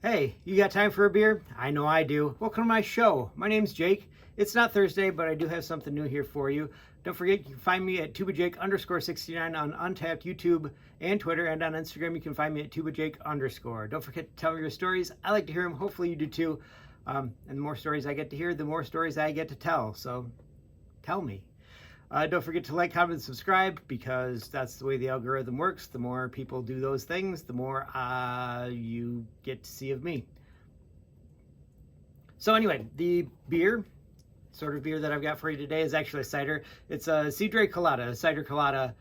Hey, you got time for a beer? I know I do. Welcome to my show. My name's Jake. It's not Thursday, but I do have something new here for you. Don't forget, you can find me at tubajake_69 on Untapped, YouTube, and Twitter. And on Instagram, you can find me at tubajake_. Don't forget to tell me your stories. I like to hear them. Hopefully you do too. And the more stories I get to hear, the more stories I get to tell. So tell me. Don't forget to like, comment, and subscribe, because that's the way the algorithm works. The more people do those things, the more you get to see of me. So anyway, the beer, sort of beer that I've got for you today is actually a cider. It's a Cidre Colada, cider colada,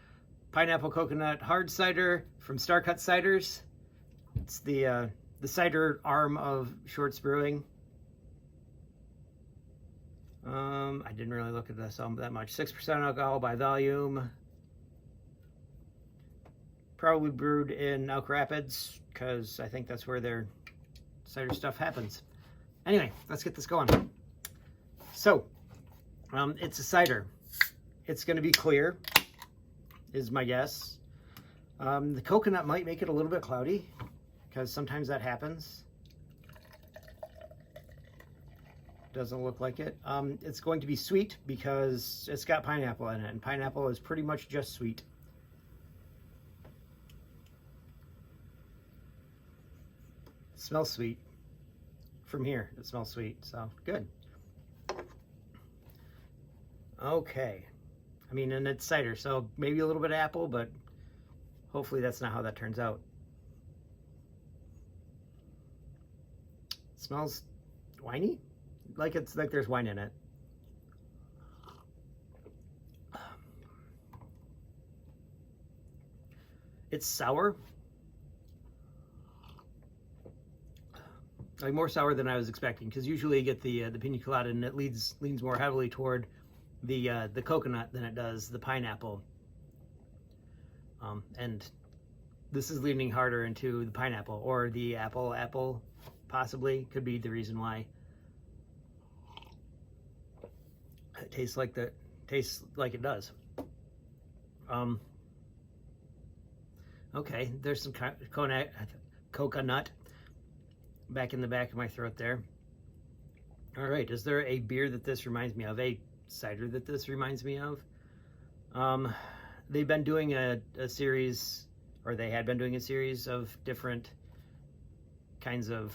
pineapple coconut hard cider from Starcut Ciders. It's the cider arm of Shorts Brewing. I didn't really look at this that much. 6% alcohol by volume. Probably brewed in Elk Rapids, because I think that's where their cider stuff happens. Anyway, let's get this going. So, it's a cider. It's going to be clear, is my guess. The coconut might make it a little bit cloudy, because sometimes that happens. Doesn't look like it. It's going to be sweet because it's got pineapple in it, and pineapple is pretty much just sweet. It smells sweet. From here, it smells sweet, so good. Okay. I mean, and it's cider, so maybe a little bit of apple, but hopefully that's not how that turns out. It smells winey. Like it's like there's wine in it. It's sour. Like more sour than I was expecting, because usually you get the pina colada and it leans more heavily toward the coconut than it does the pineapple. And this is leaning harder into the pineapple, or the apple possibly could be the reason why. It tastes like it does. Okay, there's some coconut back in the back of my throat there. All right, is there a beer that this reminds me of? A cider that this reminds me of? They've been doing a series, or they had been doing a series of different kinds of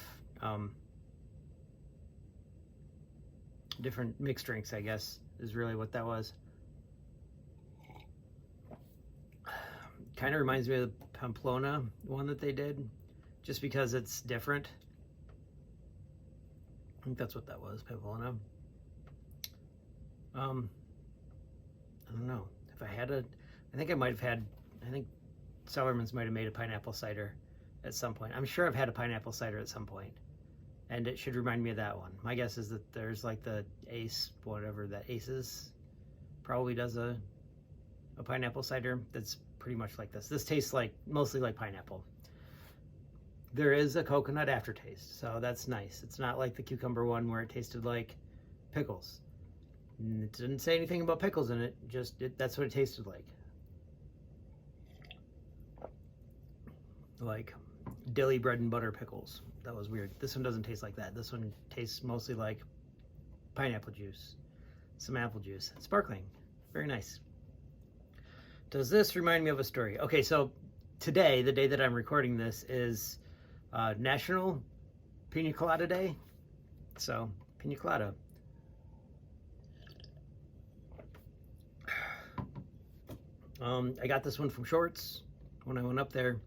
different mixed drinks, I guess, is really what that was. Kind of reminds me of the Pamplona one that they did, just because it's different. I think that's what that was, Pamplona. I don't know. If I had I think I might have had, I think Cellarman's might have made a pineapple cider at some point. I'm sure I've had a pineapple cider at some point, and it should remind me of that one. My guess is that there's like the Ace, whatever that Ace is, probably does a pineapple cider that's pretty much like this. This tastes like mostly like pineapple. There is a coconut aftertaste, so that's nice. It's not like the cucumber one where it tasted like pickles. It didn't say anything about pickles in it, just that's what it tasted like. Like dilly bread and butter pickles. That was weird. This one doesn't taste like that. This one tastes mostly like pineapple juice, some apple juice, sparkling. Very nice. Does this remind me of a story? Okay, so today, the day that I'm recording this, is National Pina Colada Day. So, pina colada. I got this one from Shorts when I went up there.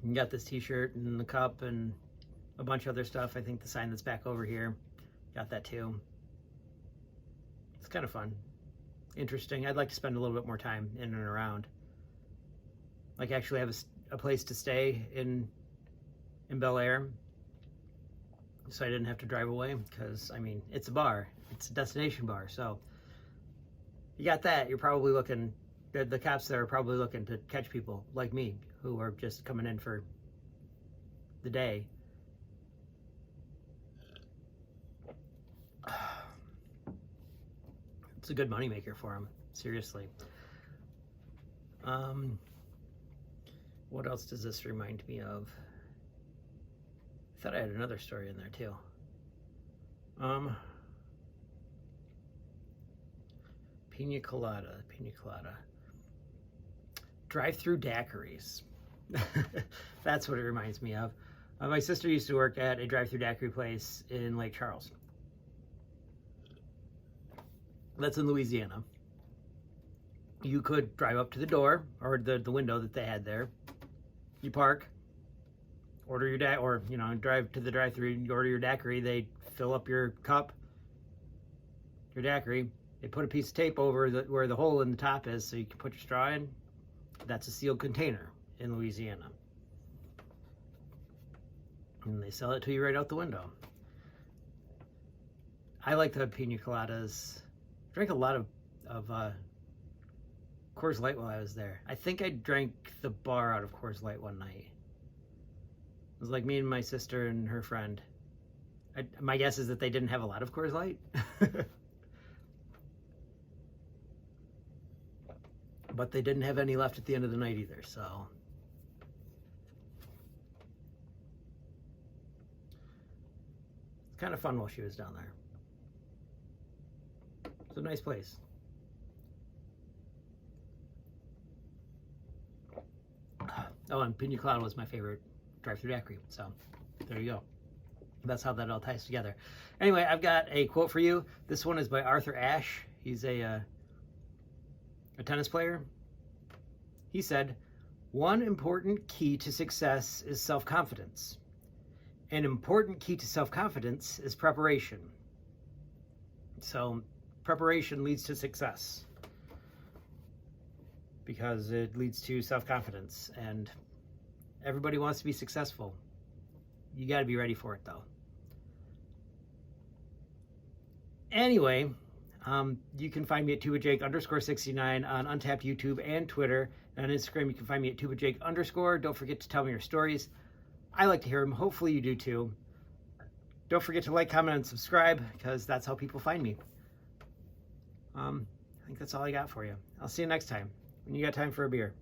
And got this t-shirt and the cup and a bunch of other stuff. I think the sign that's back over here, got that too. It's kind of fun, interesting. I'd like to spend a little bit more time in and around. Like actually have a place to stay in Bellaire, so I didn't have to drive away, because I mean, it's a bar, it's a destination bar, so you got that. You're probably looking, the cops there are probably looking to catch people like me who are just coming in for the day. It's a good moneymaker for them, seriously. What else does this remind me of? thought I had another story in there too. Pina colada. Drive-through daiquiris. That's what it reminds me of. My sister used to work at a drive-through daiquiri place in Lake Charles. That's in Louisiana. You could drive up to the door or the window that they had there. You park, order your drive to the drive-through, you order your daiquiri. They fill up your cup, your daiquiri. They put a piece of tape over where the hole in the top is so you can put your straw in. That's a sealed container in Louisiana. And they sell it to you right out the window. I like the pina coladas. Drank a lot of Coors Light while I was there. I think I drank the bar out of Coors Light one night. It was like me and my sister and her friend. My guess is that they didn't have a lot of Coors Light. But they didn't have any left at the end of the night either, so. It's kind of fun while she was down there. It's a nice place. Oh, and pina colada was my favorite drive-through daiquiri, so there you go. That's how that all ties together. Anyway, I've got a quote for you. This one is by Arthur Ashe. He's a tennis player. He said, "One important key to success is self-confidence. An important key to self-confidence is preparation." So preparation leads to success because it leads to self-confidence, and everybody wants to be successful. You got to be ready for it though. Anyway, you can find me at tubajake_69 on Untapped YouTube and Twitter. And on Instagram, you can find me at tubajake_. Don't forget to tell me your stories. I like to hear them. Hopefully you do too. Don't forget to like, comment, and subscribe, because that's how people find me. I think that's all I got for you. I'll see you next time when you got time for a beer.